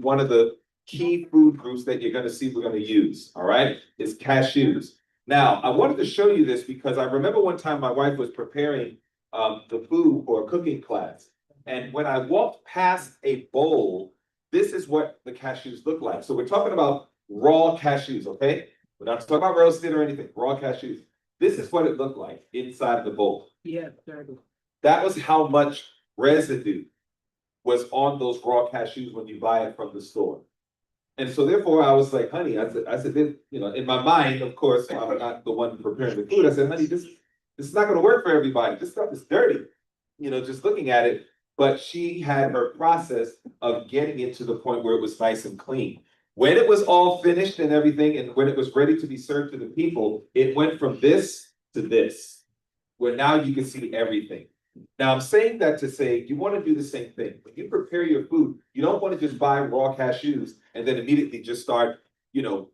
one of the key food groups that you're gonna see we're gonna use, all right, is cashews. Now, I wanted to show you this because I remember one time my wife was preparing the food for a cooking class. And when I walked past a bowl, this is what the cashews look like. So we're talking about raw cashews, okay? We're not talking about roasted or anything, raw cashews. This is what it looked like inside of the bowl. Yeah, very. That was how much residue was on those raw cashews when you buy it from the store. And so therefore I was like, honey, I said, you know, in my mind, of course, I'm not the one preparing the food. I said, honey, this is not gonna work for everybody. This stuff is dirty, you know, just looking at it. But she had her process of getting it to the point where it was nice and clean. When it was all finished and everything, and when it was ready to be served to the people, it went from this to this, where now you can see everything. Now, I'm saying that to say you want to do the same thing. When you prepare your food, you don't want to just buy raw cashews and then immediately just start, you know,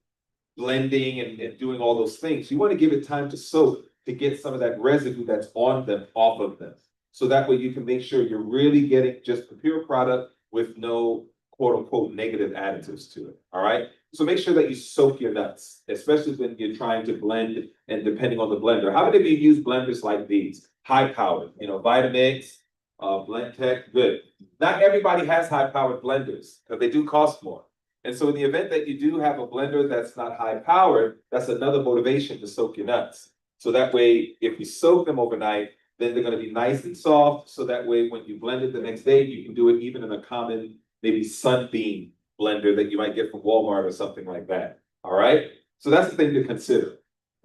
blending and doing all those things. You want to give it time to soak to get some of that residue that's on them off of them. So that way you can make sure you're really getting just the pure product with no quote unquote negative additives to it. All right. So make sure that you soak your nuts, especially when you're trying to blend and depending on the blender. How many of you use blenders like these? High powered, you know, Vitamix, Blendtec, good. Not everybody has high powered blenders because they do cost more. And so in the event that you do have a blender that's not high powered, that's another motivation to soak your nuts. So that way, if you soak them overnight, then they're going to be nice and soft. So that way, when you blend it the next day, you can do it even in a common, maybe Sunbeam blender that you might get from Walmart or something like that. All right. So that's the thing to consider.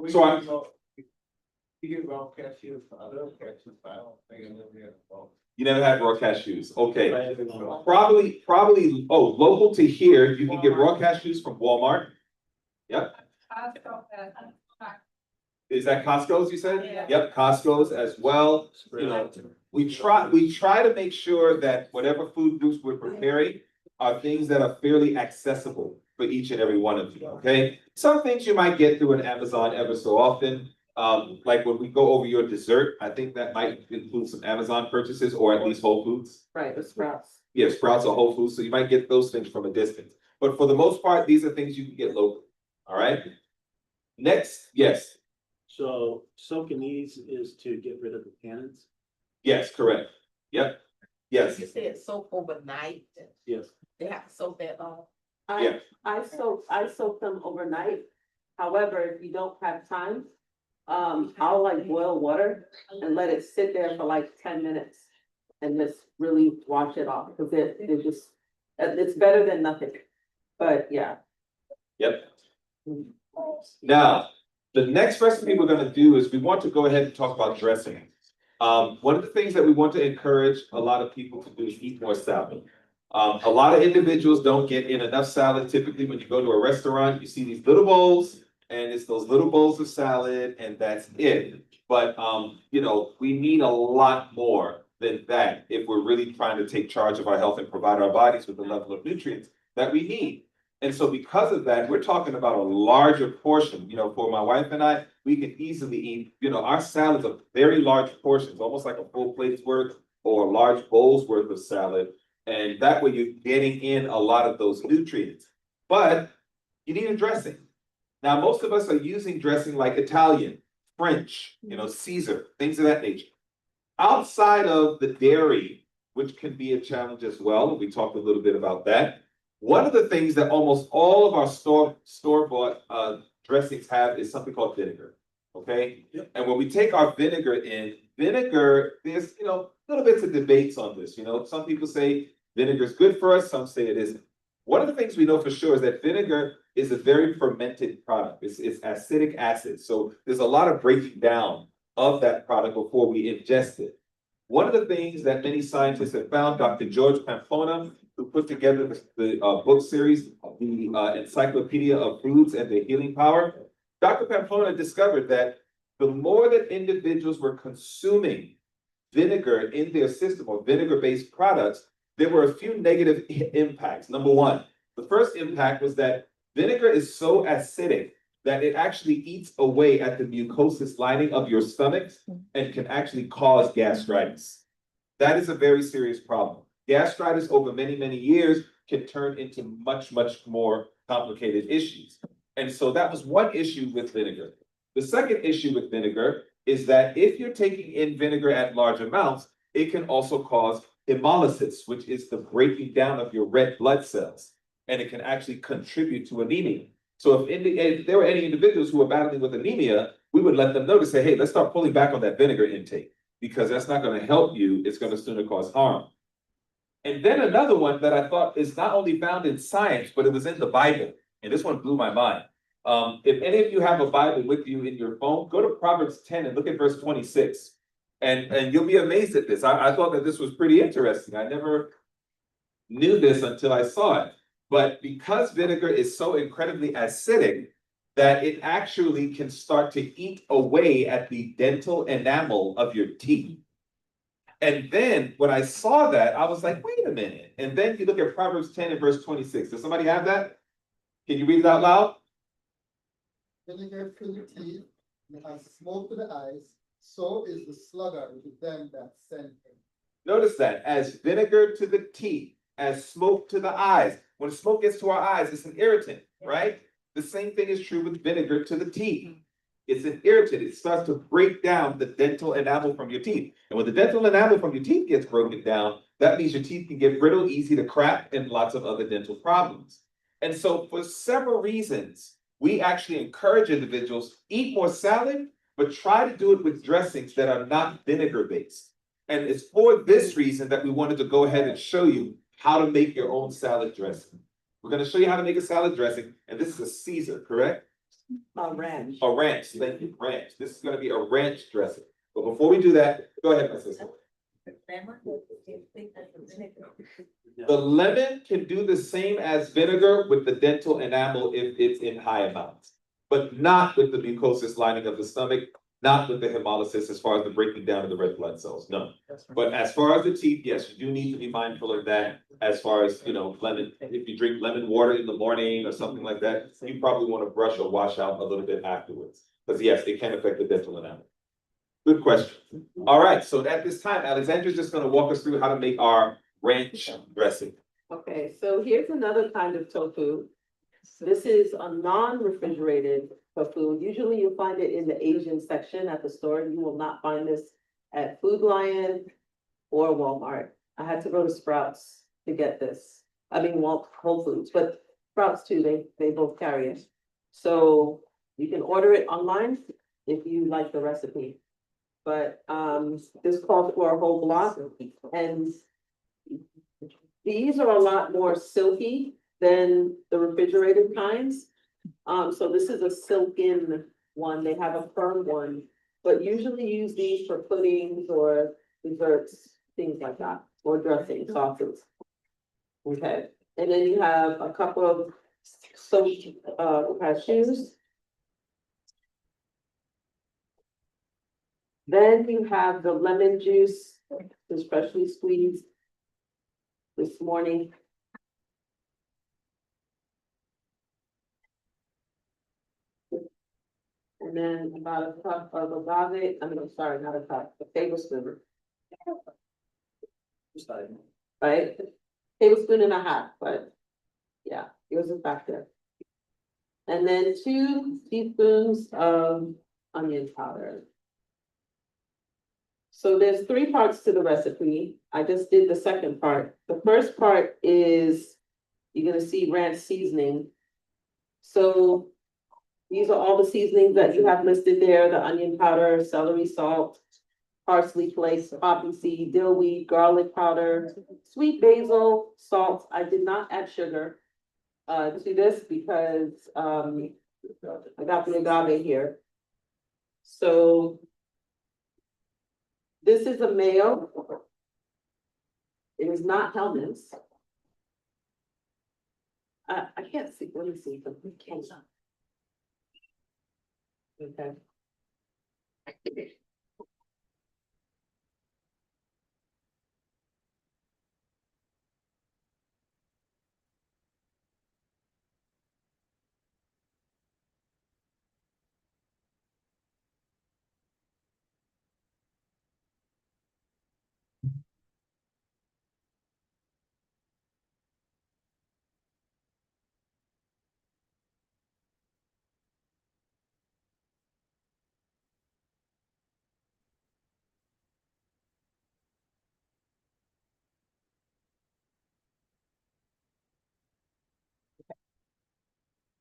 So I'm. You get raw cashews, I love cashews, I don't think I never had raw. You never had raw cashews. Okay. Probably, oh, local to here, you can get raw cashews from Walmart. Yep. Is that Costco's, you said? Yeah. Yep, Costco's as well. You know, we try to make sure that whatever food groups we're preparing are things that are fairly accessible for each and every one of you, okay? Some things you might get through an Amazon ever so often. Like when we go over your dessert, I think that might include some Amazon purchases or at least Whole Foods. Right, the Sprouts. Yeah, Sprouts or Whole Foods, so you might get those things from a distance. But for the most part, these are things you can get locally, all right? Next, yes, So soaking these is to get rid of the tannins? yes, correct. Yep, yes, You said soak overnight, Yes. they have to soak that long. yeah. I soak them overnight. However, if you don't have time, I'll like boil water and let it sit there for like 10 minutes. And just really wash it off, because it just, it's better than nothing, but yeah. Yep. Now, the next recipe we're gonna do is we want to go ahead and talk about dressing. One of the things that we want to encourage a lot of people to do is eat more salad. A lot of individuals don't get in enough salad. Typically, when you go to a restaurant, you see these little bowls, and it's those little bowls of salad, and that's it. But you know, we need a lot more than that if we're really trying to take charge of our health and provide our bodies with the level of nutrients that we need. And so because of that, we're talking about a larger portion. You know, for my wife and I, we can easily eat, you know, our salads are very large portions, almost like a full plate's worth or a large bowl's worth of salad. And that way you're getting in a lot of those nutrients. But you need a dressing. Now, most of us are using dressing like Italian, French, you know, Caesar, things of that nature. Outside of the dairy, which can be a challenge as well, we talked a little bit about that. One of the things that almost all of our store-bought dressings have is something called vinegar, okay? Yep. And when we take our vinegar in, vinegar, there's, you know, little bits of debates on this. You know, some people say vinegar is good for us, some say it isn't. One of the things we know for sure is that vinegar is a very fermented product. It's acidic acid. So there's a lot of breaking down of that product before we ingest it. One of the things that many scientists have found, Dr. George Pamplona, who put together the book series, the Encyclopedia of Foods and the Healing Power, Dr. Pamplona discovered that the more that individuals were consuming vinegar in their system or vinegar-based products, there were a few negative impacts. Number one, the first impact was that vinegar is so acidic that it actually eats away at the mucosous lining of your stomach and can actually cause gastritis. That is a very serious problem. Gastritis over many, many years can turn into much, much more complicated issues. And so that was one issue with vinegar. The second issue with vinegar is that if you're taking in vinegar at large amounts, it can also cause hemolysis, which is the breaking down of your red blood cells. And it can actually contribute to anemia. So if there were any individuals who were battling with anemia, we would let them know to say, hey, let's start pulling back on that vinegar intake, because that's not going to help you. It's going to sooner cause harm. And then another one that I thought is not only found in science, but it was in the Bible. And this one blew my mind. If any of you have a Bible with you in your phone, go to Proverbs 10 and look at verse 26. And you'll be amazed at this. I thought that this was pretty interesting. I never knew this until I saw it. But because vinegar is so incredibly acidic, that it actually can start to eat away at the dental enamel of your teeth. And then when I saw that, I was like, wait a minute. And then you look at Proverbs 10 and verse 26. Does somebody have that? Can you read it out loud? Vinegar to the teeth, and has smoke to the eyes, so is the sluggard with them that send him. Notice that, as vinegar to the teeth, as smoke to the eyes. When smoke gets to our eyes, it's an irritant, right? The same thing is true with vinegar to the teeth. It's an irritant. It starts to break down the dental enamel from your teeth. And when the dental enamel from your teeth gets broken down, that means your teeth can get brittle, easy to crack, and lots of other dental problems. And so for several reasons, we actually encourage individuals, eat more salad, but try to do it with dressings that are not vinegar based. And it's for this reason that we wanted to go ahead and show you how to make your own salad dressing. We're going to show you how to make a salad dressing, and this is a Caesar, correct? Ranch. A ranch, thank you, ranch. This is going to be a ranch dressing. But before we do that, go ahead, my sister. The lemon can do the same as vinegar with the dental enamel if it's in high amounts, but not with the mucosous lining of the stomach, not with the hemolysis as far as the breaking down of the red blood cells, no. But as far as the teeth, yes, you do need to be mindful of that. As far as, lemon, if you drink lemon water in the morning or something like that, you probably want to brush or wash out a little bit afterwards. Because yes, it can affect the dental enamel. Good question. All right, so at this time, Alexandra's just going to walk us through how to make our ranch dressing. Okay, so here's another kind of tofu. This is a non-refrigerated tofu. Usually you'll find it in the Asian section at the store. You will not find this at Food Lion or Walmart. I had to go to Sprouts to get this. I mean, Whole Foods, but Sprouts too, they both carry it. So you can order it online if you like the recipe. But this calls for a whole block, and these are a lot more silky than the refrigerated kinds. So this is a silken one. They have a firm one, but usually use these for puddings or desserts, things like that, or dressing sauces. Okay, and then you have a couple of soaked cashews. Then you have the lemon juice, just freshly squeezed this morning. And then about a cup of agave, sorry, not a cup, a tablespoon, right? Tablespoon and a half, but yeah, yours is back there. And then 2 teaspoons of onion powder. So there's 3 parts to the recipe. I just did the second part. The first part is, you're gonna see ranch seasoning. So these are all the seasonings that you have listed there, the onion powder, celery salt, parsley flakes, poppy seed, dill weed, garlic powder, sweet basil, salt. I did not add sugar to this because I got the agave here. So this is a mayo. It is not Hellmann's. I can't see, let me see. Okay.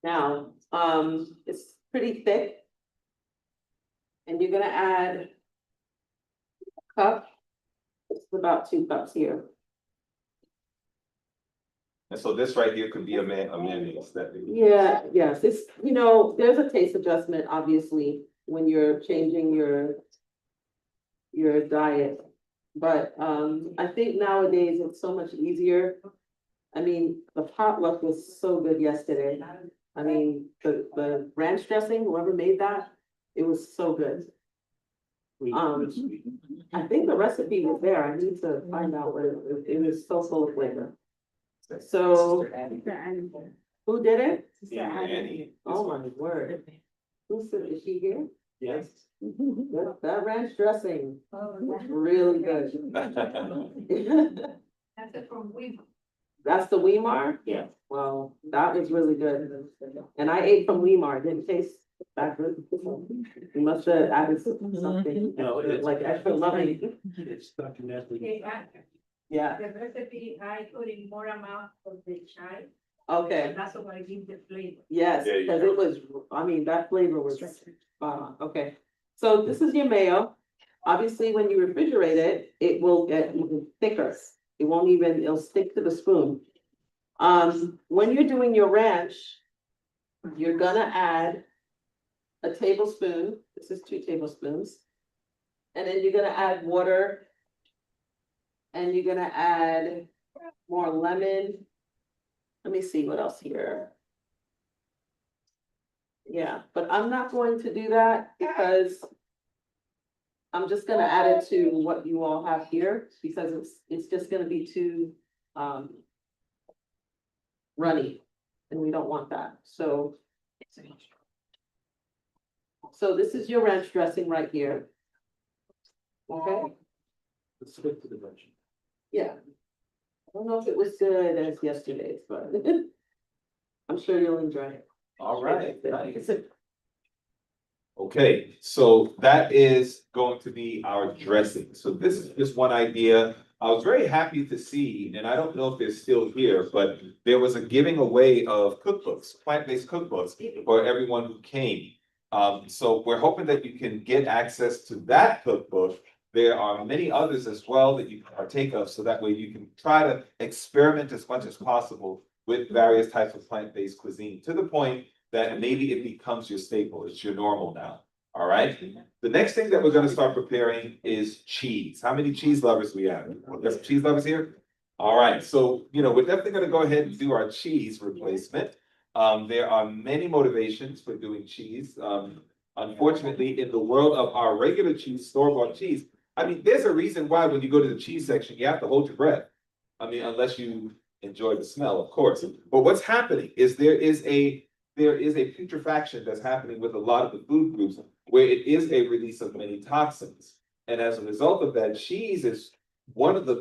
Now, it's pretty thick. And you're gonna add a cup, it's about 2 cups here. And so this right here could be a mayonnaise that. Yeah, yes, it's, there's a taste adjustment, obviously, when you're changing your diet. But, I think nowadays it's so much easier. I mean, the potluck was so good yesterday. I mean, the ranch dressing, whoever made that, it was so good. I think the recipe was there. I need to find out what it was so full of flavor. So, who did it? Annie. Oh my word. Is she here? Yes. That ranch dressing was really good. That's it from we. That's the Weimar? Yeah. Well, that was really good. And I ate from Weimar, it didn't taste that good. You must have added something, No, it's- like extra loving. It's documented. Okay, Yeah, the recipe, I put in more amount of the chai, okay, and that's what I give the flavor. yes, There you because go. it was, I mean, that flavor was, okay. So this is your mayo. Obviously, when you refrigerate it, it will get even thicker. It won't even, it'll stick to the spoon. When you're doing your ranch, you're gonna add a tablespoon, this is 2 tablespoons. And then you're gonna add water. And you're gonna add more lemon. Let me see what else here. Yeah, but I'm not going to do that because I'm just gonna add it to what you all have here, because it's just gonna be too, runny, and we don't want that, so. So this is your ranch dressing right here. Okay, Let's stick to the version. yeah. I don't know if it was good as yesterday's, but I'm sure you'll enjoy it. All right, nice. Okay, so that is going to be our dressing. So this is just one idea. I was very happy to see, and I don't know if they're still here, but there was a giving away of cookbooks, plant-based cookbooks for everyone who came. So we're hoping that you can get access to that cookbook. There are many others as well that you can partake of, so that way you can try to experiment as much as possible with various types of plant-based cuisine, to the point that maybe it becomes your staple, it's your normal now, all right? The next thing that we're gonna start preparing is cheese. How many cheese lovers we have? We got some cheese lovers here? All right, so, we're definitely gonna go ahead and do our cheese replacement. There are many motivations for doing cheese. Unfortunately, in the world of our regular cheese, store-bought cheese, I mean, there's a reason why when you go to the cheese section, you have to hold your breath. I mean, unless you enjoy the smell, of course. But what's happening is there is a putrefaction that's happening with a lot of the food groups, where it is a release of many toxins. And as a result of that, cheese is one of the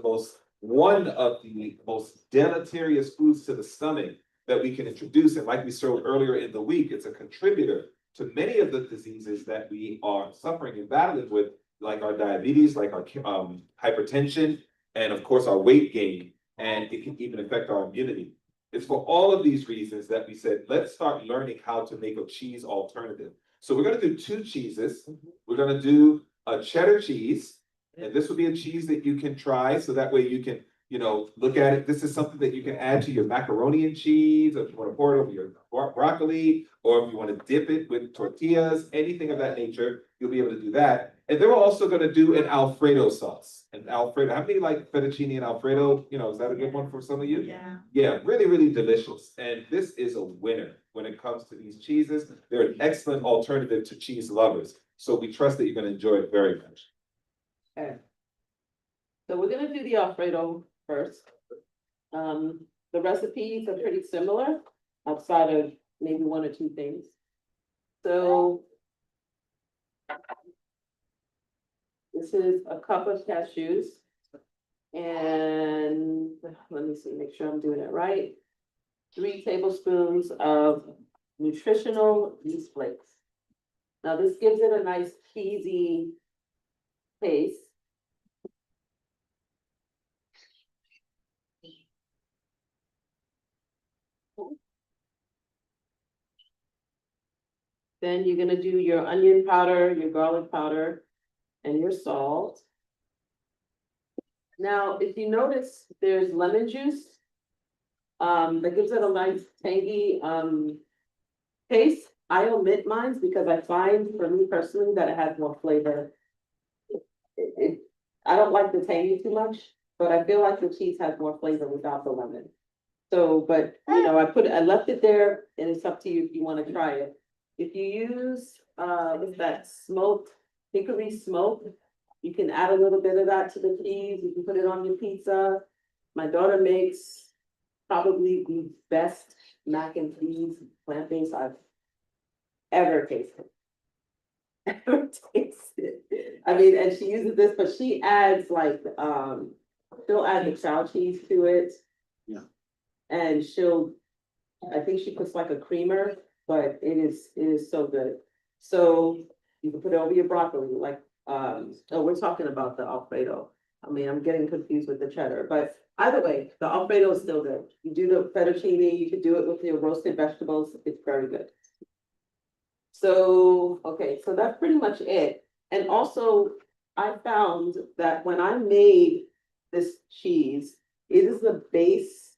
most deleterious foods to the stomach that we can introduce. And like we showed earlier in the week, it's a contributor to many of the diseases that we are suffering and battling with, like our diabetes, like our hypertension, and of course our weight gain, and it can even affect our immunity. It's for all of these reasons that we said, let's start learning how to make a cheese alternative. So we're gonna do 2 cheeses. We're gonna do a cheddar cheese, and this will be a cheese that you can try, so that way you can, look at it. This is something that you can add to your macaroni and cheese, or if you wanna pour it over your broccoli, or if you wanna dip it with tortillas, anything of that nature, you'll be able to do that. And then we're also gonna do an Alfredo sauce. And Alfredo, how many like fettuccine and Alfredo? Is that a good one for some of you? Yeah. Yeah, really, really delicious. And this is a winner when it comes to these cheeses. They're an excellent alternative to cheese lovers. So we trust that you're gonna enjoy it very much. Okay. So we're gonna do the Alfredo first. The recipes are pretty similar, outside of maybe 1 or 2 things. So. This is a cup of cashews. And let me see, make sure I'm doing it right. 3 tablespoons of nutritional yeast flakes. Now this gives it a nice cheesy taste. Then you're gonna do your onion powder, your garlic powder, and your salt. Now, if you notice, there's lemon juice. That gives it a nice tangy, taste. I omit mine because I find for me personally that it has more flavor. I don't like the tangy too much, but I feel like the cheese has more flavor without the lemon. So, but, you know, I left it there and it's up to you if you wanna try it. If you use, what's that, smoked, hickory smoke, you can add a little bit of that to the cheese, you can put it on your pizza. My daughter makes probably the best mac and cheese plant-based I've ever tasted. Ever tasted. I mean, and she uses this, but she adds like, she'll add the chow cheese to it. Yeah. And I think she puts like a creamer, but it is so good. So you can put it over your broccoli, like, oh, we're talking about the Alfredo. I mean, I'm getting confused with the cheddar, but either way, the Alfredo is still good. You do the fettuccine, you could do it with your roasted vegetables, it's very good. So, okay, so that's pretty much it. And also, I found that when I made this cheese, it is the base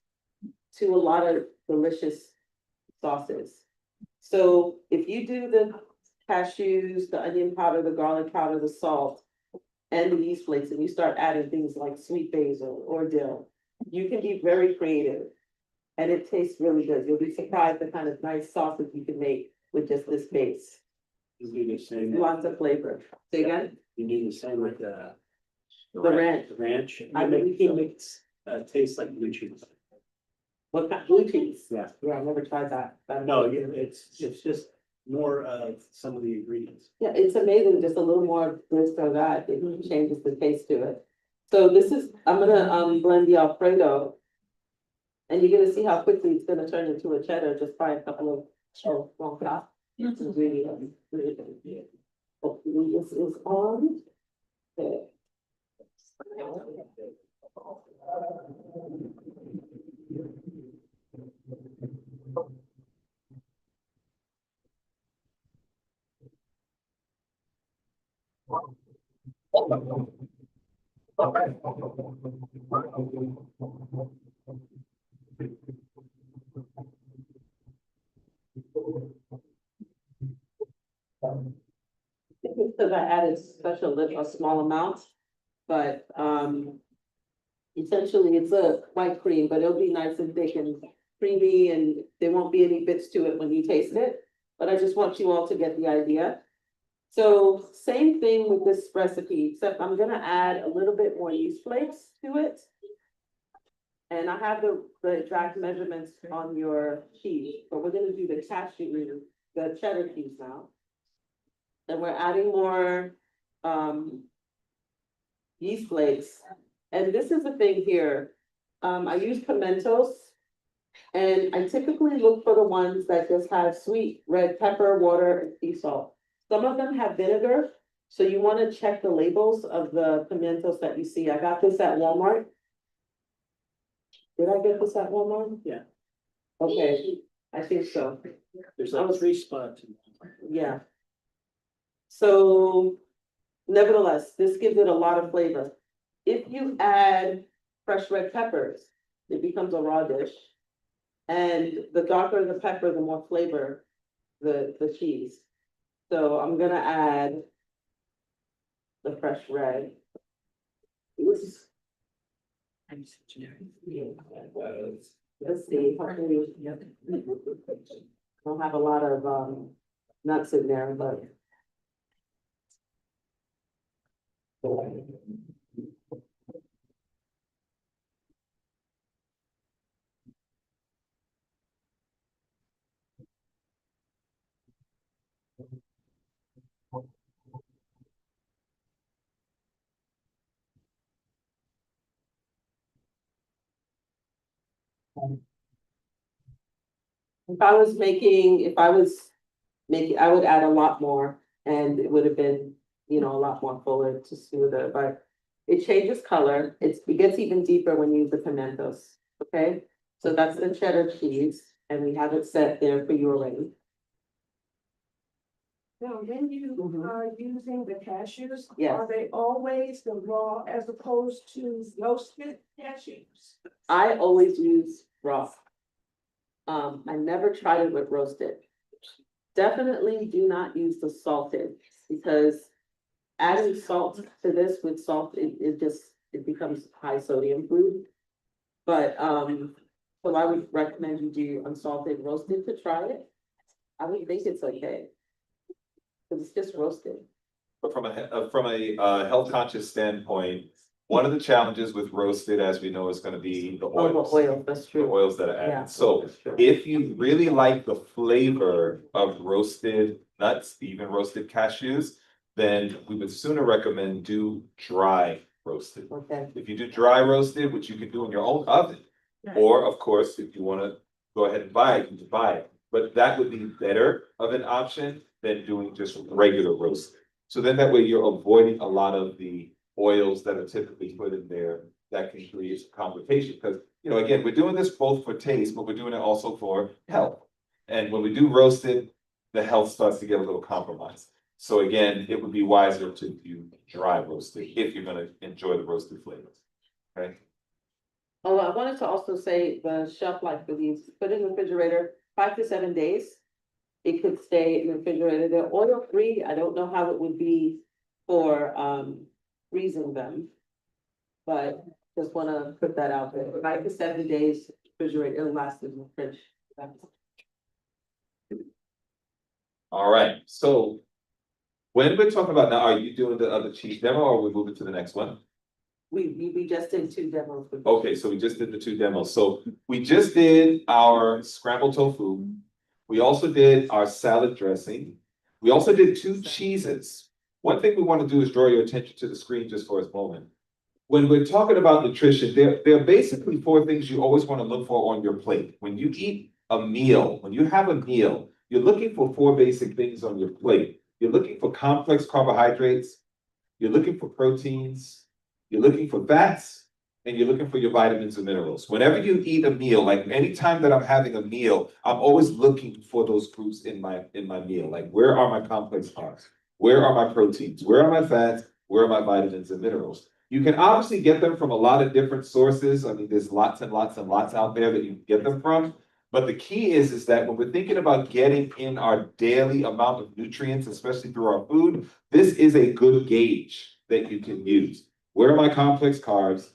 to a lot of delicious sauces. So if you do the cashews, the onion powder, the garlic powder, the salt, and the yeast flakes, and you start adding things like sweet basil or dill, you can be very creative. And it tastes really good. You'll be surprised the kind of nice sauces you can make with just this base. You do the same. Lots of flavor. Say again, You do the same with the. The ranch. The ranch. I make It makes, taste like blue cheese. what kind, blue cheese? Yeah. Yeah, I never tried that. No, it's just more of some of the ingredients. Yeah, it's amazing, just a little more this or that, it changes the taste to it. So this is, I'm gonna blend the Alfredo. And you're gonna see how quickly it's gonna turn into a cheddar just by a couple of, wrong top. Ingredients. Hopefully this is on. Okay. Because I added special lip, a small amount, but essentially it's a white cream, but it'll be nice and thick and creamy, and there won't be any bits to it when you taste it. But I just want you all to get the idea. So same thing with this recipe, except I'm gonna add a little bit more yeast flakes to it. And I have the exact measurements on your sheet, but we're gonna do the cashew, the cheddar cheese now. And we're adding more yeast flakes. And this is the thing here, I use pimentos. And I typically look for the ones that just have sweet red pepper, water, and sea salt. Some of them have vinegar, so you wanna check the labels of the pimentos that you see. I got this at Walmart. Did I get this at Walmart? Yeah. Okay, I think so. There's like 3 spots. Yeah. So nevertheless, this gives it a lot of flavor. If you add fresh red peppers, it becomes a raw dish. And the darker the pepper, the more flavor the cheese. So I'm gonna add the fresh red. Oops. Let's see, hopefully, yep. Don't have a lot of nuts in there, but. If I was making, I would add a lot more and it would have been, you know, a lot more fuller to smooth it, but it changes color. It gets even deeper when you use the pimentos, okay? So that's the cheddar cheese and we have it set there for you already. Now, when you Mhm. are using the cashews, Yes. are they always the raw as opposed to roasted cashews? I always use raw. I never tried it with roasted. Definitely do not use the salted, because adding salt to this with salt, it becomes high sodium food. But, so I would recommend you do unsalted roasted to try it. I would think it's okay. Cause it's just roasted. But from a health conscious standpoint, one of the challenges with roasted, as we know, is gonna be the Oh, the oils. oil, that's The true. oils that are Yeah, added. So that's true. if you really like the flavor of roasted nuts, even roasted cashews, then we would sooner recommend do dry roasted. Okay, If you do dry roasted, which you can do in your own oven, or of course, if you wanna go ahead and buy it, you can buy it. But that would be better of an option than doing just regular roasted. So then that way you're avoiding a lot of the oils that are typically put in there that can create some complication, because, you know, again, we're doing this both for taste, but we're doing it also for health. And when we do roasted, the health starts to get a little compromised. So again, it would be wiser to do dry roasted if you're gonna enjoy the roasted flavors. Okay? oh, I wanted to also say the shelf life for these, put in the refrigerator 5 to 7 days. It could stay in the refrigerator, they're oil free, I don't know how it would be for, freezing them. But just wanna put that out there, 5 to 7 days refrigerator, it'll last in the fridge. All right, so when we're talking about now, are you doing the other cheese demo or we moving to the next one? We just did 2 demos. with- Okay, so we just did the 2 demos. So we just did our scrambled tofu. We also did our salad dressing. We also did 2 cheeses. One thing we want to do is draw your attention to the screen just for a moment. When we're talking about nutrition, there are basically 4 things you always want to look for on your plate. When you eat a meal, when you have a meal, you're looking for 4 basic things on your plate. You're looking for complex carbohydrates, you're looking for proteins, you're looking for fats, and you're looking for your vitamins and minerals. Whenever you eat a meal, like anytime that I'm having a meal, I'm always looking for those groups in my meal. Like, where are my complex carbs? Where are my proteins? Where are my fats? Where are my vitamins and minerals? You can obviously get them from a lot of different sources. I mean, there's lots and lots and lots out there that you can get them from. But the key is that when we're thinking about getting in our daily amount of nutrients, especially through our food, this is a good gauge that you can use. Where are my complex carbs?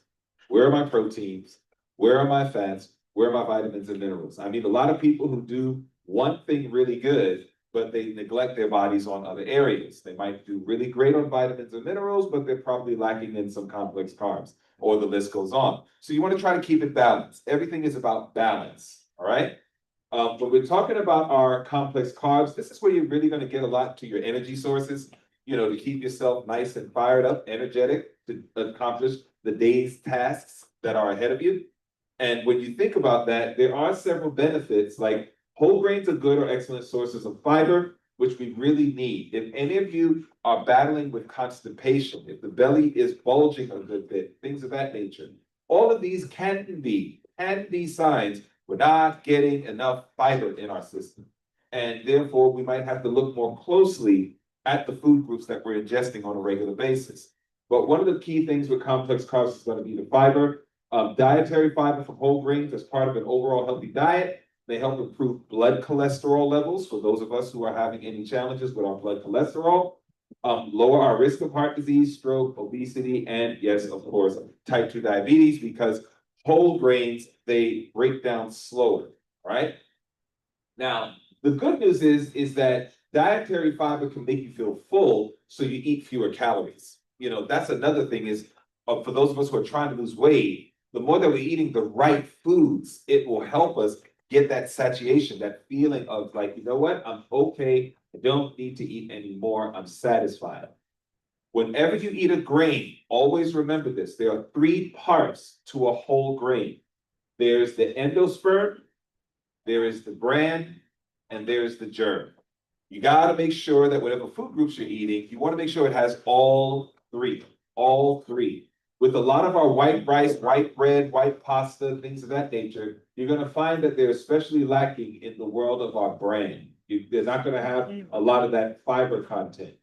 Where are my proteins? Where are my fats? Where are my vitamins and minerals? I mean, a lot of people who do one thing really good, but they neglect their bodies on other areas. They might do really great on vitamins and minerals, but they're probably lacking in some complex carbs, or the list goes on. So you want to try to keep it balanced. Everything is about balance, all right? When we're talking about our complex carbs, this is where you're really going to get a lot to your energy sources, you know, to keep yourself nice and fired up, energetic, to accomplish the day's tasks that are ahead of you. And when you think about that, there are several benefits, like whole grains are good or excellent sources of fiber, which we really need. If any of you are battling with constipation, if the belly is bulging a good bit, things of that nature, all of these can be signs we're not getting enough fiber in our system. And therefore, we might have to look more closely at the food groups that we're ingesting on a regular basis. But one of the key things with complex carbs is going to be the fiber. Dietary fiber from whole grains as part of an overall healthy diet. They help improve blood cholesterol levels for those of us who are having any challenges with our blood cholesterol. Lower our risk of heart disease, stroke, obesity, and yes, of course, type 2 diabetes, because whole grains, they break down slower, right? Now, the good news is that dietary fiber can make you feel full, so you eat fewer calories. You know, that's another thing is, for those of us who are trying to lose weight, the more that we're eating the right foods, it will help us get that satiation, that feeling of like, you know what, I'm okay, I don't need to eat anymore, I'm satisfied. Whenever you eat a grain, always remember this, there are 3 parts to a whole grain. There's the endosperm, there is the bran, and there's the germ. You gotta make sure that whatever food groups you're eating, you wanna make sure it has all 3, all 3. With a lot of our white rice, white bread, white pasta, things of that nature, you're gonna find that they're especially lacking in the world of our bran. They're not gonna have a lot of that fiber content.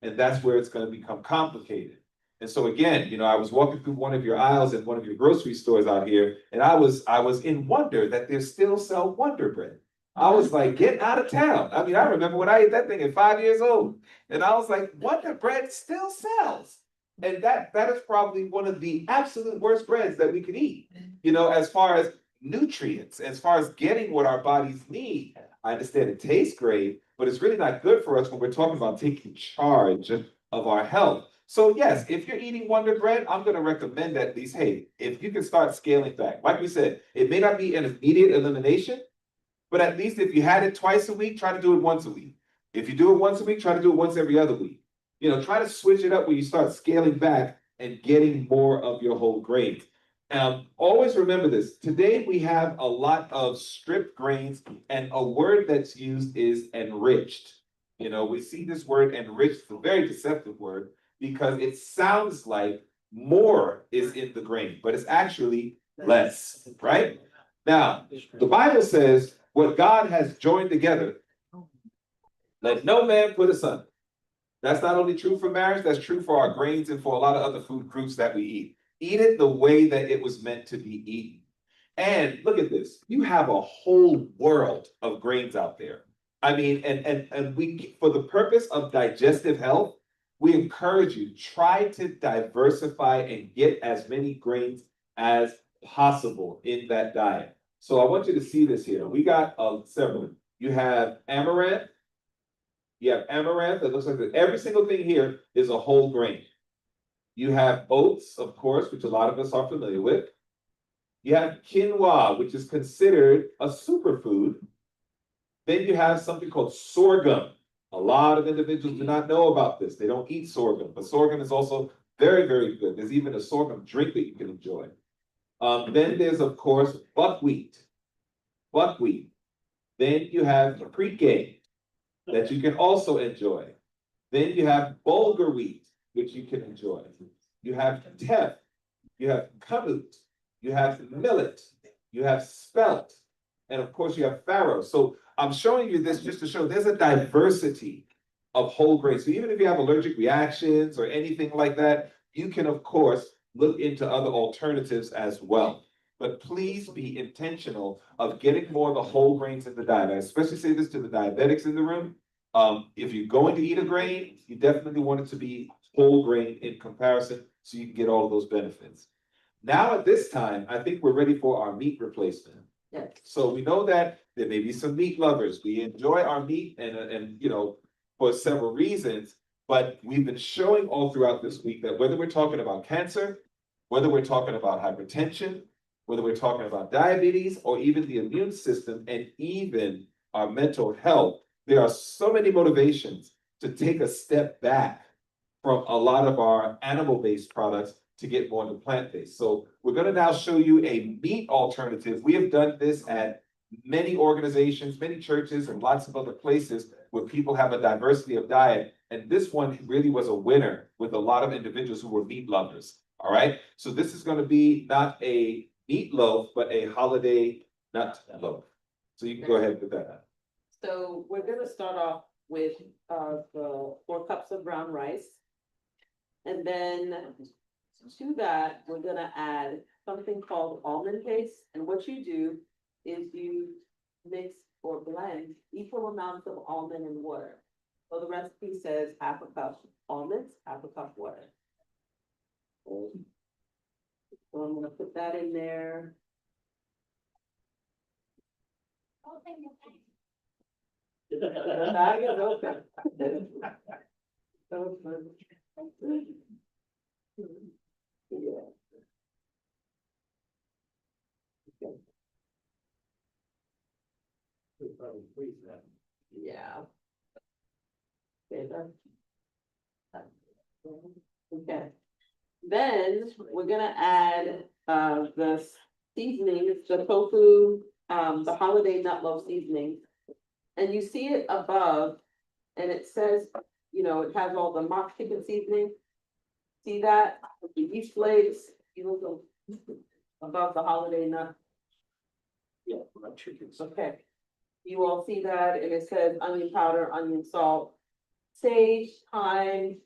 And that's where it's gonna become complicated. And so again, I was walking through one of your aisles in one of your grocery stores out here, and I was in wonder that they still sell Wonder Bread. I was like, get out of town. I mean, I remember when I ate that thing at 5 years old, and I was like, Wonder Bread still sells. And that is probably one of the absolute worst breads that we could eat, as far as nutrients, as far as getting what our bodies need. I understand it tastes great, but it's really not good for us when we're talking about taking charge of our health. So yes, if you're eating Wonder Bread, I'm gonna recommend at least, hey, if you can start scaling back. Like we said, it may not be an immediate elimination, but at least if you had it twice a week, try to do it once a week. If you do it once a week, try to do it once every other week. Try to switch it up where you start scaling back and getting more of your whole grains. Always remember this. Today we have a lot of stripped grains, and a word that's used is enriched. We see this word enriched, it's a very deceptive word, because it sounds like more is in the grain, but it's actually less, right? Now, the Bible says, what God has joined together, let no man put asunder. That's not only true for marriage, that's true for our grains and for a lot of other food groups that we eat. Eat it the way that it was meant to be eaten. And look at this, you have a whole world of grains out there. I mean, and we, for the purpose of digestive health, we encourage you, try to diversify and get as many grains as possible in that diet. So I want you to see this here. We got several. You have amaranth. You have amaranth that looks like this. Every single thing here is a whole grain. You have oats, of course, which a lot of us are familiar with. You have quinoa, which is considered a superfood. Then you have something called sorghum. A lot of individuals do not know about this. They don't eat sorghum, but sorghum is also very, very good. There's even a sorghum drink that you can enjoy. Then there's, of course, buckwheat. Buckwheat. Then you have paprika that you can also enjoy. Then you have bulgur wheat, which you can enjoy. You have teff. You have kamut. You have millet. You have spelt. And of course, you have farro. So I'm showing you this just to show there's a diversity of whole grains. So even if you have allergic reactions or anything like that, you can, of course, look into other alternatives as well. But please be intentional of getting more of the whole grains in the diet. I especially say this to the diabetics in the room. If you're going to eat a grain, you definitely want it to be whole grain in comparison so you can get all of those benefits. Now at this time, I think we're ready for our meat replacement. Yes. So we know that there may be some meat lovers. We enjoy our meat and for several reasons, but we've been showing all throughout this week that whether we're talking about cancer, whether we're talking about hypertension, whether we're talking about diabetes or even the immune system and even our mental health, there are so many motivations to take a step back from a lot of our animal-based products to get more into plant-based. So we're going to now show you a meat alternative. We have done this at many organizations, many churches, and lots of other places where people have a diversity of diet. And this one really was a winner with a lot of individuals who were meat lovers. All right. So this is going to be not a meat loaf, but a holiday nut loaf. So you can go ahead with that. So we're gonna start off with the 4 cups of brown rice. And then to that, we're gonna add something called almond paste. And what you do is you mix or blend equal amounts of almond and water. So the recipe says half a cup almonds, half a cup water. So I'm gonna put that in there. The bag is open. Open. Yeah. Yeah. Okay, okay. Then we're gonna add the seasoning, the tofu, the holiday nut loaf seasoning. And you see it above, and it says, it has all the mock chicken seasoning. See that? The yeast flakes, look above the holiday nut. Yeah, my chickens. Okay. You all see that, and it says onion powder, onion salt, sage, thyme.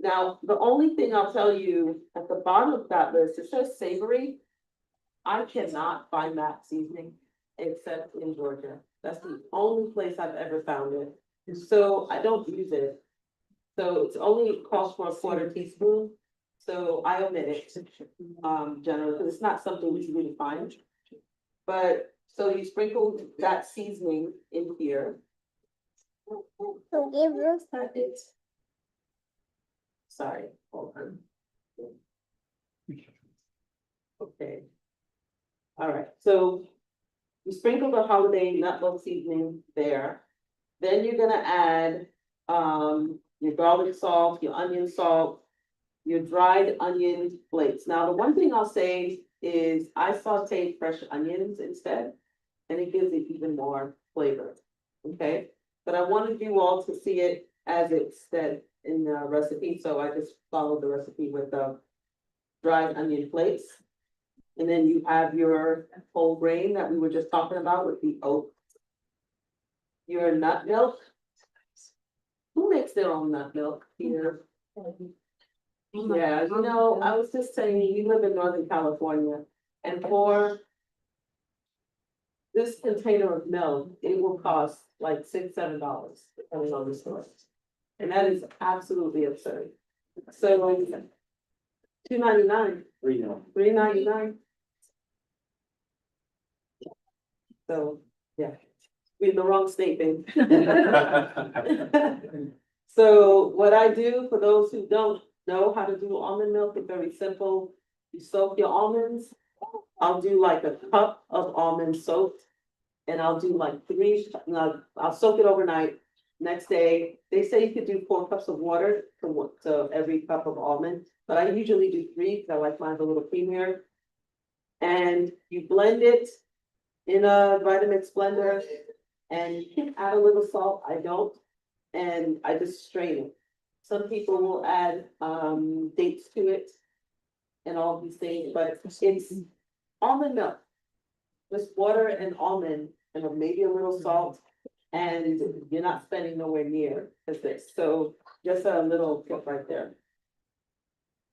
Now, the only thing I'll tell you, at the bottom of that list, it says savory. I cannot find that seasoning except in Georgia. That's the only place I've ever found it. So I don't use it. So it's only calls for a quarter teaspoon. So I omit it, generally, because it's not something easy to find. But, so you sprinkle that seasoning in here. Sorry, hold on. Okay. All right, so you sprinkle the holiday nut milk seasoning there. Then you're gonna add, your garlic salt, your onion salt, your dried onion flakes. Now, the one thing I'll say is I sauteed fresh onions instead, and it gives it even more flavor, okay? But I wanted you all to see it as it's said in the recipe, so I just followed the recipe with the dried onion flakes. And then you have your whole grain that we were just talking about with the oat. Your nut milk. Who makes their own nut milk here? Yeah, you know, I was just saying, you live in Northern California, and for this container of milk, it will cost like $6-7, depending on the store. And that is absolutely absurd. So $2.99, $3.99. So, yeah, we're in the wrong state, babe. So what I do, for those who don't know how to do almond milk, it's very simple. You soak your almonds. I'll do like a cup of almonds soaked. And I'll do like I'll soak it overnight. Next day, they say you could do 4 cups of water to every cup of almond, but I usually do 3 because I like mine a little creamier. And you blend it in a Vitamix blender, and you can add a little salt. I don't, and I just strain it. Some people will add dates to it and all these things, but it's almond milk. Just water and almond and maybe a little salt, and you're not spending nowhere near as this. So just a little tip right there.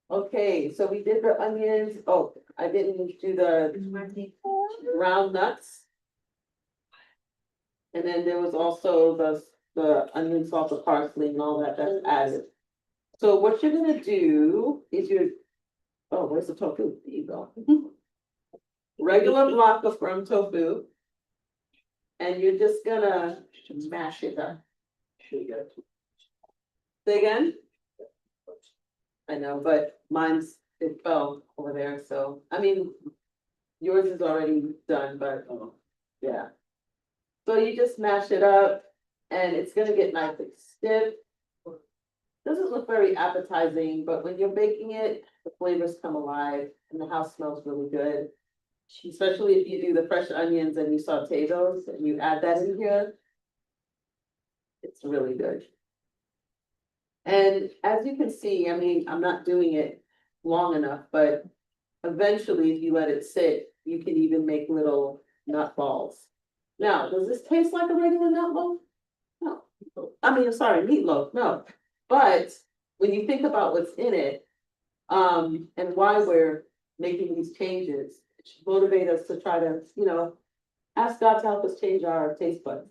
Okay, so we did the onions. Oh, I didn't do the ground nuts. And then there was also the onion, salt, the parsley and all that that's added. So what you're gonna do is oh, where's the tofu? There you go. Regular block of firm tofu. And you're just gonna mash it up. Say again? I know, but it fell over there, so, I mean, yours is already done, but, yeah. So you just mash it up, and it's gonna get nice and stiff. Doesn't look very appetizing, but when you're baking it, the flavors come alive, and the house smells really good. Especially if you do the fresh onions and you saute those and you add that in here. It's really good. And as you can see, I mean, I'm not doing it long enough, but eventually, if you let it sit, you can even make little nut balls. Now, does this taste like a regular nut loaf? No. I mean, sorry, meatloaf, no. But when you think about what's in it, and why we're making these changes, it should motivate us to try to, ask God to help us change our taste buds.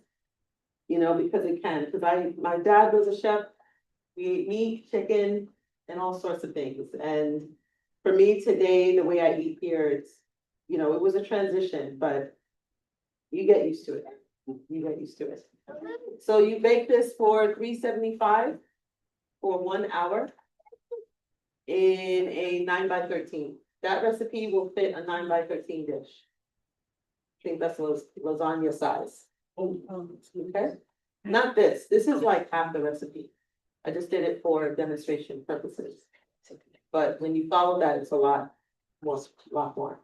Because it can, because my dad was a chef. We eat meat, chicken, and all sorts of things. And for me today, the way I eat here, it's, it was a transition, but you get used to it. You get used to it. So you bake this for 375 for 1 hour in a 9x13. That recipe will fit a 9x13 dish. I think that's lasagna size. Okay, not this. This is like half the recipe. I just did it for demonstration purposes. But when you follow that, it's a lot more.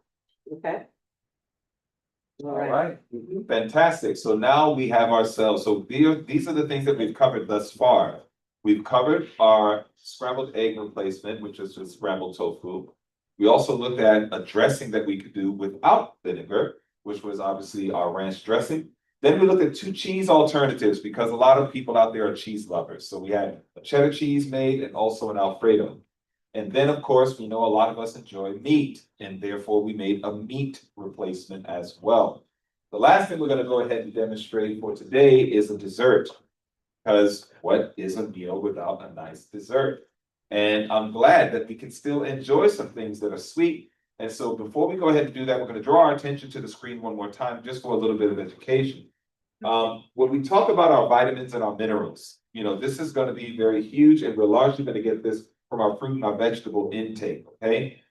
Okay? All right, fantastic. So now we have ourselves, so these are the things that we've covered thus far. We've covered our scrambled egg replacement, which is just scrambled tofu. We also looked at a dressing that we could do without vinegar, which was obviously our ranch dressing. Then we looked at 2 cheese alternatives because a lot of people out there are cheese lovers. So we had a cheddar cheese made and also an Alfredo. And then, of course, we know a lot of us enjoy meat, and therefore we made a meat replacement as well. The last thing we're gonna go ahead and demonstrate for today is a dessert. Because what is a meal without a nice dessert? And I'm glad that we can still enjoy some things that are sweet. And so before we go ahead and do that, we're gonna draw our attention to the screen one more time, just for a little bit of education. When we talk about our vitamins and our minerals, you know, this is gonna be very huge, and we're largely gonna get this from our fruit and our vegetable intake, okay?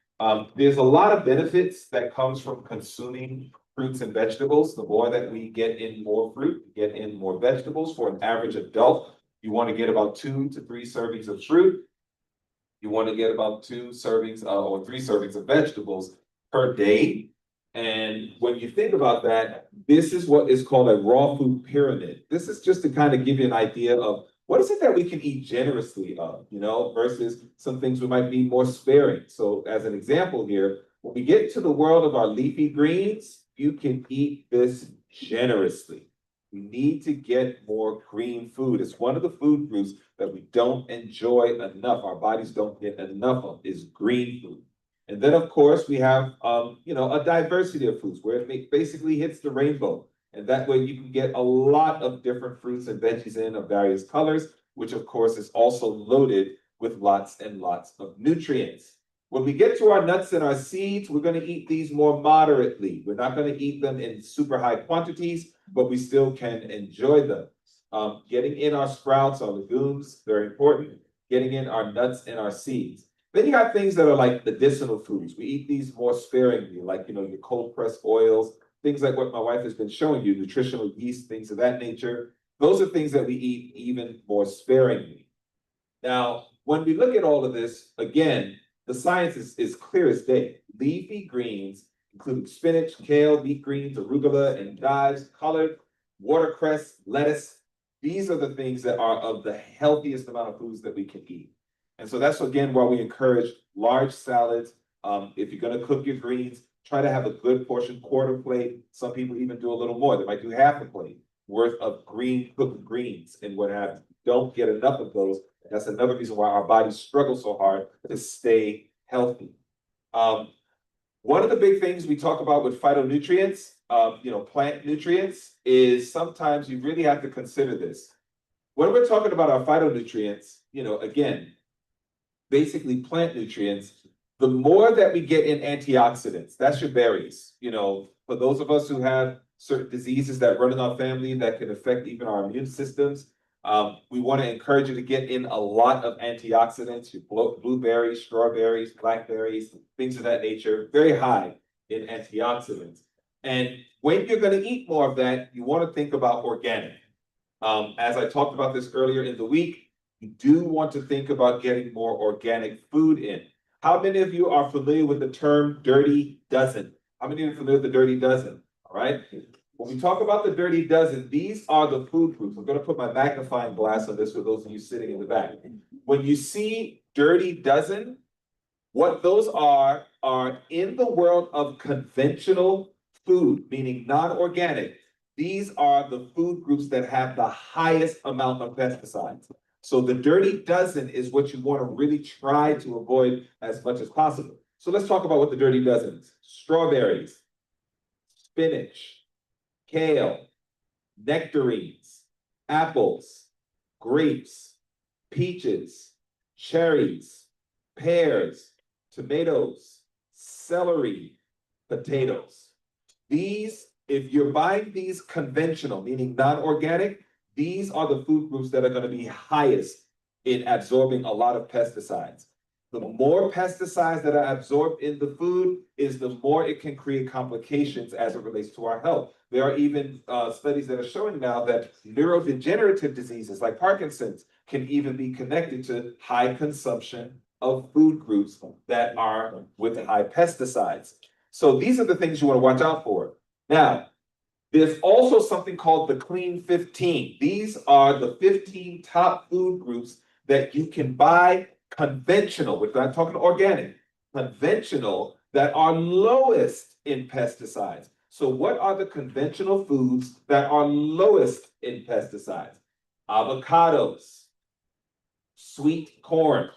There's a lot of benefits that comes from consuming fruits and vegetables. The more that we get in more fruit, get in more vegetables. For an average adult, you want to get about 2 to 3 servings of fruit. You want to get about 2 servings or 3 servings of vegetables per day. And when you think about that, this is what is called a raw food pyramid. This is just to kind of give you an idea of what is it that we can eat generously of, you know, versus some things we might be more sparing. So as an example here, when we get to the world of our leafy greens, you can eat this generously. We need to get more green food. It's one of the food groups that we don't enjoy enough. Our bodies don't get enough of is green food. And then, of course, we have, you know, a diversity of foods where it basically hits the rainbow. And that way you can get a lot of different fruits and veggies in of various colors, which of course is also loaded with lots and lots of nutrients. When we get to our nuts and our seeds, we're going to eat these more moderately. We're not going to eat them in super high quantities, but we still can enjoy them. Getting in our sprouts, our legumes, very important. Getting in our nuts and our seeds. Then you got things that are like medicinal foods. We eat these more sparingly, like, you know, your cold pressed oils, things like what my wife has been showing you, nutritional yeast, things of that nature. Those are things that we eat even more sparingly. Now, when we look at all of this, again, the science is clear as day. Leafy greens, including spinach, kale, beet greens, arugula, endives, colored, watercress, lettuce. These are the things that are of the healthiest amount of foods that we can eat. And so that's again why we encourage large salads. If you're going to cook your greens, try to have a good portion, quarter plate. Some people even do a little more. They might do half a plate worth of cooked greens and what have you. Don't get enough of those. That's another reason why our bodies struggle so hard to stay healthy. One of the big things we talk about with phytonutrients, you know, plant nutrients, is sometimes you really have to consider this. When we're talking about our phytonutrients, you know, again, basically plant nutrients, the more that we get in antioxidants, that's your berries. You know, for those of us who have certain diseases that run in our family that can affect even our immune systems, we want to encourage you to get in a lot of antioxidants, your blueberries, strawberries, blackberries, things of that nature, very high in antioxidants. And when you're going to eat more of that, you want to think about organic. As I talked about this earlier in the week, you do want to think about getting more organic food in. How many of you are familiar with the term dirty dozen? How many of you are familiar with the dirty dozen? All right. When we talk about the dirty dozen, these are the food groups. I'm going to put my magnifying glass on this for those of you sitting in the back. When you see dirty dozen, what those are in the world of conventional food, meaning non-organic. These are the food groups that have the highest amount of pesticides. So the dirty dozen is what you want to really try to avoid as much as possible. So let's talk about what the dirty dozen is. Strawberries, spinach, kale, nectarines, apples, grapes, peaches, cherries, pears, tomatoes, celery, potatoes. These, if you're buying these conventional, meaning non-organic, these are the food groups that are going to be highest in absorbing a lot of pesticides. The more pesticides that are absorbed in the food is the more it can create complications as it relates to our health. There are even studies that are showing now that neurodegenerative diseases like Parkinson's can even be connected to high consumption of food groups that are with high pesticides. So these are the things you want to watch out for. Now, there's also something called the Clean 15. These are the 15 top food groups that you can buy conventional, we're not talking organic, conventional, that are lowest in pesticides. So what are the conventional foods that are lowest in pesticides? Avocados, sweet corn,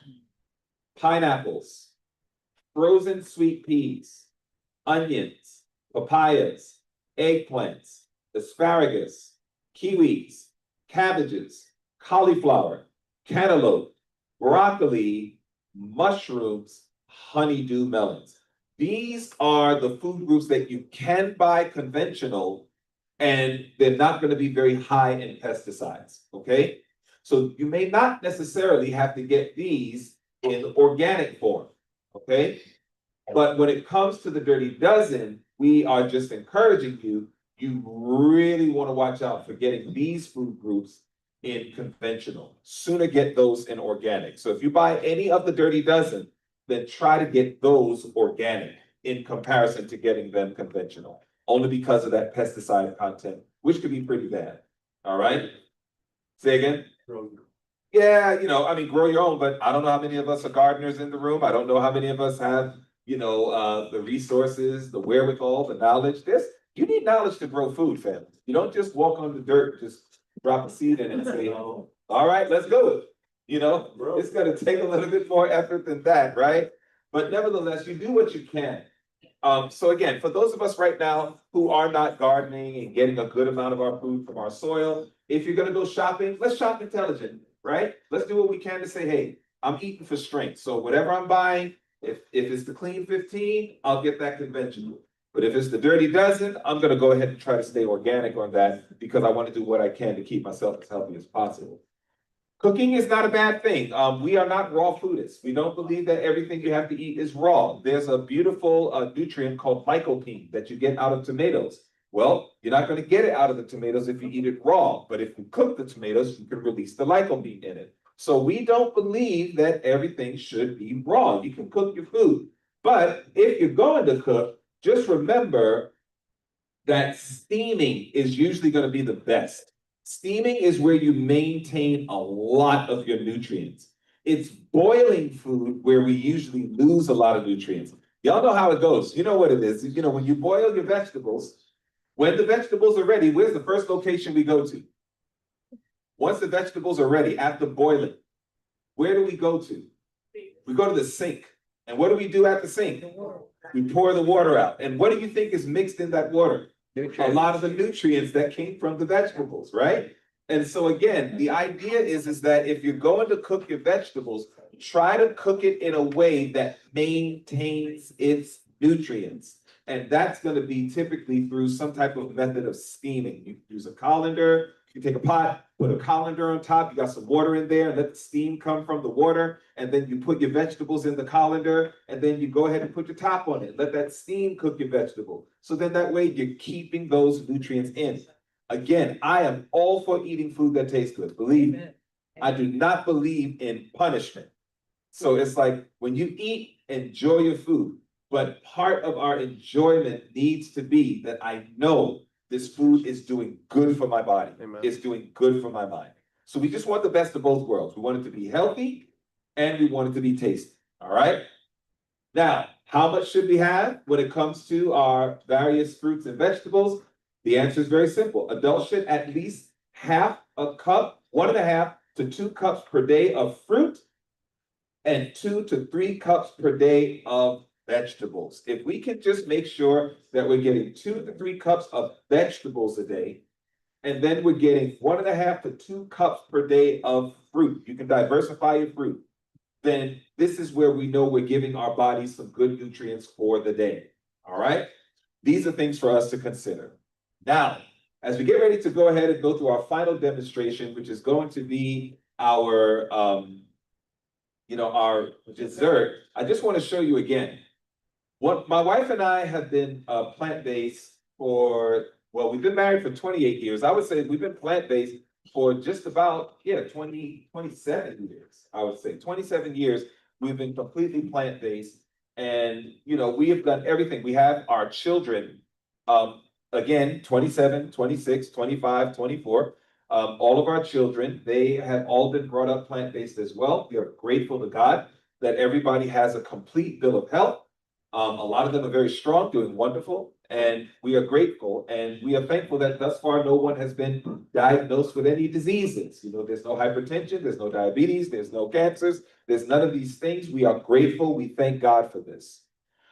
pineapples, frozen sweet peas, onions, papayas, eggplants, asparagus, kiwis, cabbages, cauliflower, cantaloupe, broccoli, mushrooms, honeydew melons. These are the food groups that you can buy conventional, and they're not going to be very high in pesticides, okay? So you may not necessarily have to get these in organic form, okay? But when it comes to the Dirty Dozen, we are just encouraging you, you really want to watch out for getting these food groups in conventional. Sooner get those in organic. So if you buy any of the Dirty Dozen, then try to get those organic in comparison to getting them conventional, only because of that pesticide content, which could be pretty bad. All right? Say again? Yeah, I mean, grow your own, but I don't know how many of us are gardeners in the room. I don't know how many of us have, the resources, the wherewithal, the knowledge. You need knowledge to grow food, family. You don't just walk on the dirt, just drop a seed in it and say, all right, let's go. It's gonna take a little bit more effort than that, right? But nevertheless, you do what you can. So again, for those of us right now who are not gardening and getting a good amount of our food from our soil, if you're gonna go shopping, let's shop intelligent, right? Let's do what we can to say, hey, I'm eating for strength. So whatever I'm buying, if it's the clean 15, I'll get that conventional. But if it's the Dirty Dozen, I'm gonna go ahead and try to stay organic on that because I want to do what I can to keep myself as healthy as possible. Cooking is not a bad thing. We are not raw foodists. We don't believe that everything you have to eat is raw. There's a beautiful nutrient called lycopene that you get out of tomatoes. Well, you're not going to get it out of the tomatoes if you eat it raw, but if you cook the tomatoes, you can release the lycopene in it. So we don't believe that everything should be raw. You can cook your food. But if you're going to cook, just remember that steaming is usually going to be the best. Steaming is where you maintain a lot of your nutrients. It's boiling food where we usually lose a lot of nutrients. Y'all know how it goes. You know what it is. When you boil your vegetables, when the vegetables are ready, where's the first location we go to? Once the vegetables are ready, after boiling, where do we go to? We go to the sink. And what do we do at the sink? We pour the water out. And what do you think is mixed in that water? A lot of the nutrients that came from the vegetables, right? And so again, the idea is that if you're going to cook your vegetables, try to cook it in a way that maintains its nutrients. And that's going to be typically through some type of method of steaming. You use a colander, you take a pot, put a colander on top, you got some water in there, and let the steam come from the water, and then you put your vegetables in the colander, and then you go ahead and put your top on it. Let that steam cook your vegetable. So then that way you're keeping those nutrients in. Again, I am all for eating food that tastes good. Believe me, I do not believe in punishment. So it's like when you eat, enjoy your food. But part of our enjoyment needs to be that I know this food is doing good for my body. Amen. It's doing good for my mind. So we just want the best of both worlds. We want it to be healthy and we want it to be tasty. All right. Now, how much should we have when it comes to our various fruits and vegetables? The answer is very simple. Adults should at least half a cup, 1.5 to 2 cups per day of fruit and 2 to 3 cups per day of vegetables. If we can just make sure that we're getting 2 to 3 cups of vegetables a day, and then we're getting 1.5 to 2 cups per day of fruit, you can diversify your fruit, then this is where we know we're giving our bodies some good nutrients for the day. All right? These are things for us to consider. Now, as we get ready to go ahead and go through our final demonstration, which is going to be our dessert, I just want to show you again. What my wife and I have been plant-based we've been married for 28 years. I would say we've been plant-based for just about, 27 years. I would say 27 years, we've been completely plant-based. And, we have done everything. We have our children, again, 27, 26, 25, 24. All of our children, they have all been brought up plant-based as well. We are grateful to God that everybody has a complete bill of health. A lot of them are very strong, doing wonderful. And we are grateful and we are thankful that thus far no one has been diagnosed with any diseases. You know, there's no hypertension, there's no diabetes, there's no cancers, there's none of these things. We are grateful. We thank God for this.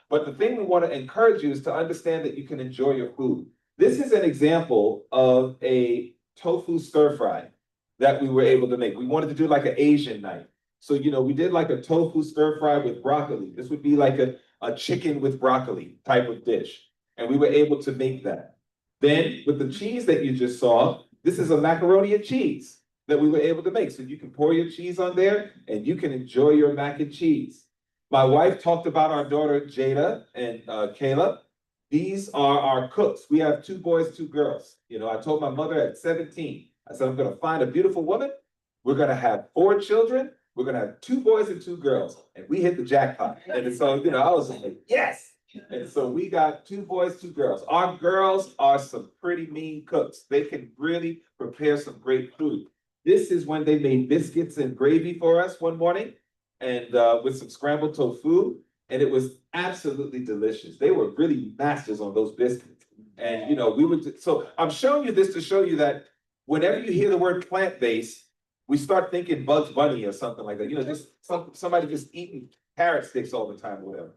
But the thing we want to encourage you is to understand that you can enjoy your food. This is an example of a tofu stir fry that we were able to make. We wanted to do like an Asian night. So, you know, we did like a tofu stir fry with broccoli. This would be like a chicken with broccoli type of dish. And we were able to make that. Then with the cheese that you just saw, this is a macaroni and cheese that we were able to make. So you can pour your cheese on there and you can enjoy your mac and cheese. My wife talked about our daughter Jada and Kayla. These are our cooks. We have 2 boys, 2 girls. You know, I told my mother at 17, I said, I'm gonna find a beautiful woman. We're gonna have 4 children. We're gonna have 2 boys and 2 girls. And we hit the jackpot. And so, you know, I was like, yes. And so we got 2 boys, 2 girls. Our girls are some pretty mean cooks. They can really prepare some great food. This is when they made biscuits and gravy for us one morning and with some scrambled tofu. And it was absolutely delicious. They were really masters on those biscuits. And, you know, we would, so I'm showing you this to show you that whenever you hear the word plant-based, we start thinking Bugs Bunny or something like that. You know, just somebody just eating carrot sticks all the time or whatever.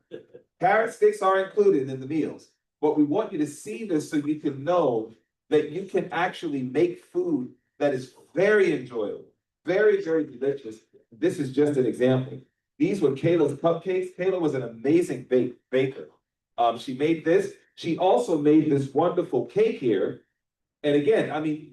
Carrot sticks are included in the meals, but we want you to see this so you can know that you can actually make food that is very enjoyable, very, very delicious. This is just an example. These were Kayla's cupcakes. Kayla was an amazing baker. She made this. She also made this wonderful cake here. And again, I mean,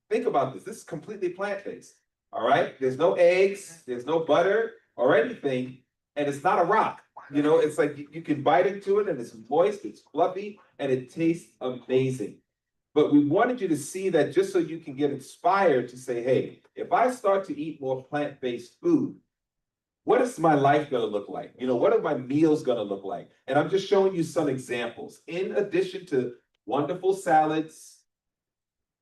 think about this. This is completely plant-based, all right? There's no eggs, there's no butter or anything, and it's not a rock. You know, it's like you can bite into it and it's moist, it's fluffy, and it tastes amazing. But we wanted you to see that just so you can get inspired to say, hey, if I start to eat more plant-based food, what is my life gonna look like? You know, what are my meals gonna look like? And I'm just showing you some examples. In addition to wonderful salads,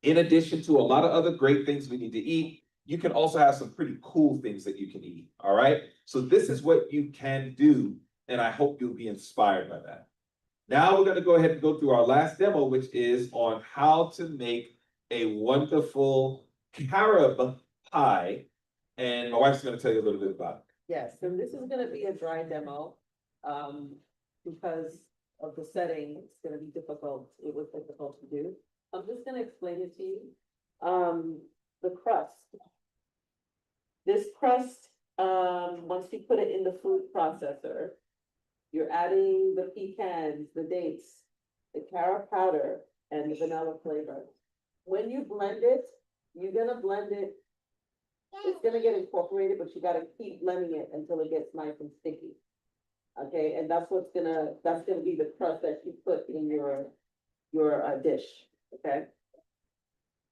in addition to a lot of other great things we need to eat, you can also have some pretty cool things that you can eat, all right? So this is what you can do, and I hope you'll be inspired by that. Now we're gonna go ahead and go through our last demo, which is on how to make a wonderful carob pie. And my wife's gonna tell you a little bit about it. Yes, and this is gonna be a dry demo, because of the setting, it's gonna be difficult, it was difficult to do. I'm just gonna explain it to you. The crust. This crust, once you put it in the food processor, you're adding the pecans, the dates, the carob powder, and the vanilla flavor. When you blend it, you're gonna blend it. It's gonna get incorporated, but you gotta keep blending it until it gets nice and sticky. Okay, and that's gonna be the crust that you put in your dish, okay?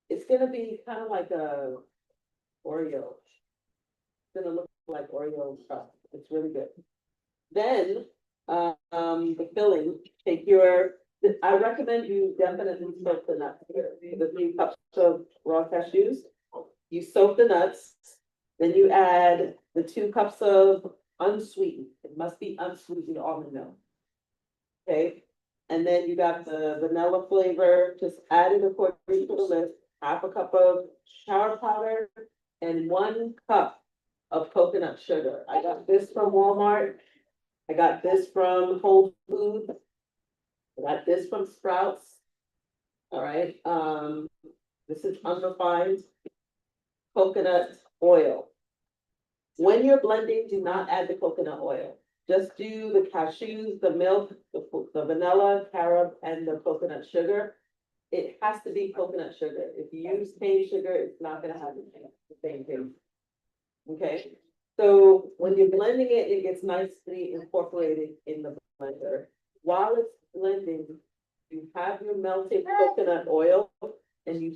It's gonna be kind of like a Oreo. It's gonna look like Oreo crust. It's really good. Then, the filling, I recommend you definitely soak the nuts here. The 3 cups of raw cashews. You soak the nuts, then you add the 2 cups of unsweetened, it must be unsweetened almond milk. Okay, and then you got the vanilla flavor, just add it according to the list, 1/2 cup of carob powder and 1 cup of coconut sugar. I got this from Walmart. I got this from Whole Foods. I got this from Sprouts. All right, this is unrefined coconut oil. When you're blending, do not add the coconut oil. Just do the cashews, the milk, the vanilla, carob, and the coconut sugar. It has to be coconut sugar. If you use cane sugar, it's not gonna have the same taste. Okay, so when you're blending it, it gets nicely incorporated in the blender. While it's blending, you have your melted coconut oil and you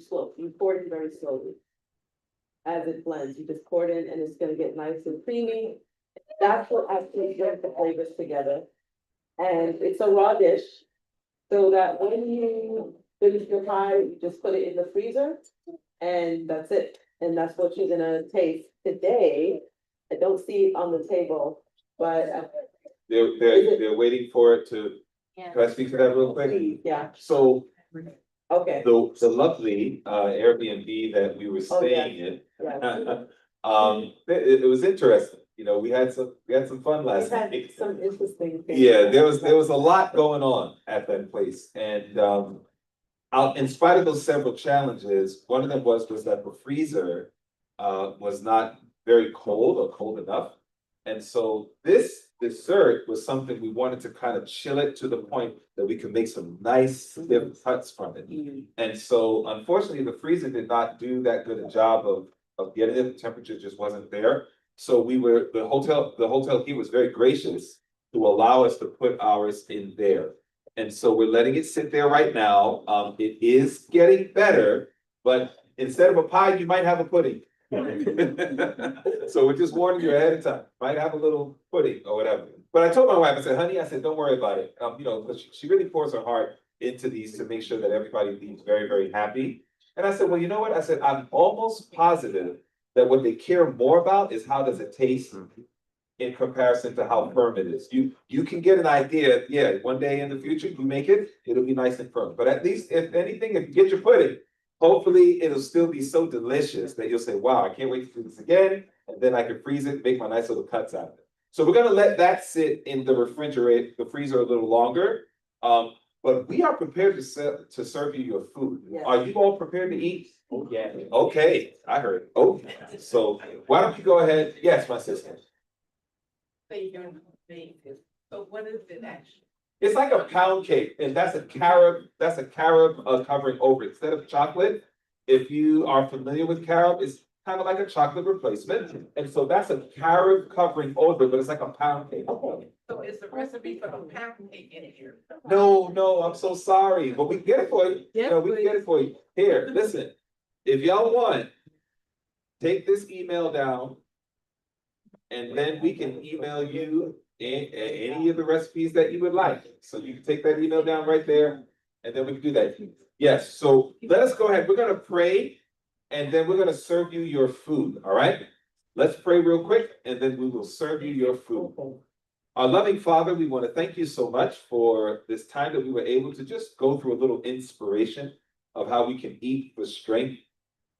pour it in very slowly. As it blends, you just pour it in and it's gonna get nice and creamy. That's what actually brings the flavors together. And it's a raw dish, so that when you finish your pie, you just put it in the freezer. And that's it, and that's what you're gonna taste today. I don't see it on the table, but They're waiting for it to Can I speak to that real quick? Yeah, So okay, the lovely Airbnb that we were Oh, yeah. staying in. yeah. It was interesting, you know, we had some fun We've last had night. some interesting things. Yeah, there was a lot going on at that place and in spite of those several challenges, one of them was that the freezer was not very cold or cold enough. And so this dessert was something we wanted to kind of chill it to the point that we could make some nice stiff cuts from it. Mhm. And so unfortunately, the freezer did not do that good a job of getting it, the temperature just wasn't there. So the hotel heat was very gracious to allow us to put ours in there. And so we're letting it sit there right now. It is getting better, but instead of a pie, you might have a pudding. So we're just warning you ahead of time, might have a little pudding or whatever. But I told my wife, I said, honey, I said, don't worry about it. You know, because she really pours her heart into these to make sure that everybody leaves very, very happy. And I said, well, you know what? I said, I'm almost positive that what they care more about is how does it taste in comparison to how firm it is. You can get an idea, yeah, one day in the future, you make it, it'll be nice and firm. But at least, if anything, if you get your pudding, hopefully it'll still be so delicious that you'll say, wow, I can't wait to do this again. And then I can freeze it, make my nice little cuts out of it. So we're gonna let that sit in the refrigerator, the freezer a little longer. But we are prepared to serve you your food. Yes. Are you all prepared to eat? Oh, yeah. Okay, I heard, okay. So why don't you go ahead? Yes, my sister. Say your name. So what is it actually? It's like a pound cake, and that's a carob covering over it. Instead of chocolate. If you are familiar with carob, it's kind of like a chocolate replacement. And so that's a carob covering over, but it's like a pound cake. So is the recipe for the pound cake in here? No, I'm so sorry, but we can get it for you. Yes, No, we can get it for you. Here, listen, if y'all want, take this email down. And then we can email you any of the recipes that you would like. So you can take that email down right there, and then we can do that. Yes, so let us go ahead. We're gonna pray, and then we're gonna serve you your food, all right? Let's pray real quick, and then we will serve you your food. Our loving Father, we want to thank you so much for this time that we were able to just go through a little inspiration of how we can eat for strength.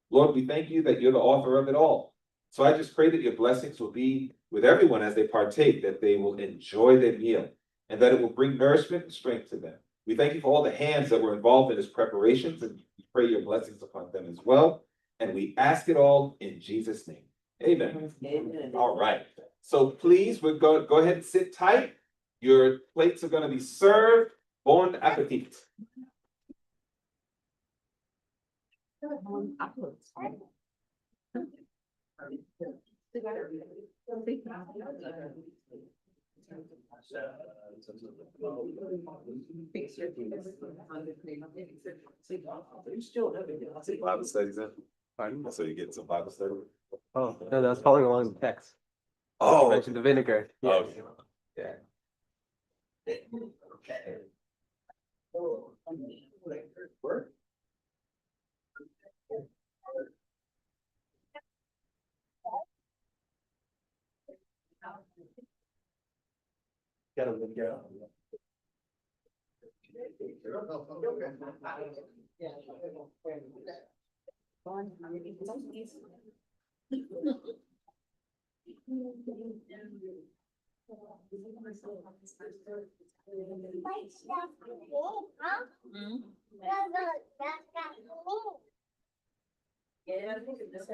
Lord, we thank you that you're the author of it all. So I just pray that your blessings will be with everyone as they partake, that they will enjoy their meal, and that it will bring nourishment and strength to them. We thank you for all the hands that were involved in this preparations, and we pray your blessings upon them as well. And we ask it all in Jesus' name. Amen. Amen. All right. So please, we're going to go ahead and sit tight. Your plates are going to be served. Bon appetit. Bible studies in. Pardon? So you get some Bible study. Oh, no, that was following along the text. You Oh, mentioned the vinegar. Yeah. okay. Yeah. Gotta look it up. Yeah, I think this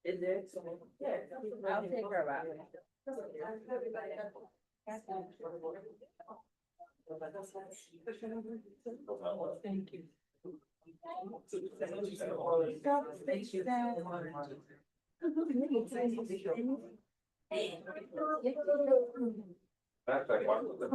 is there, so, yeah, I'll take her about it. Thank you. Matter of fact, why don't we-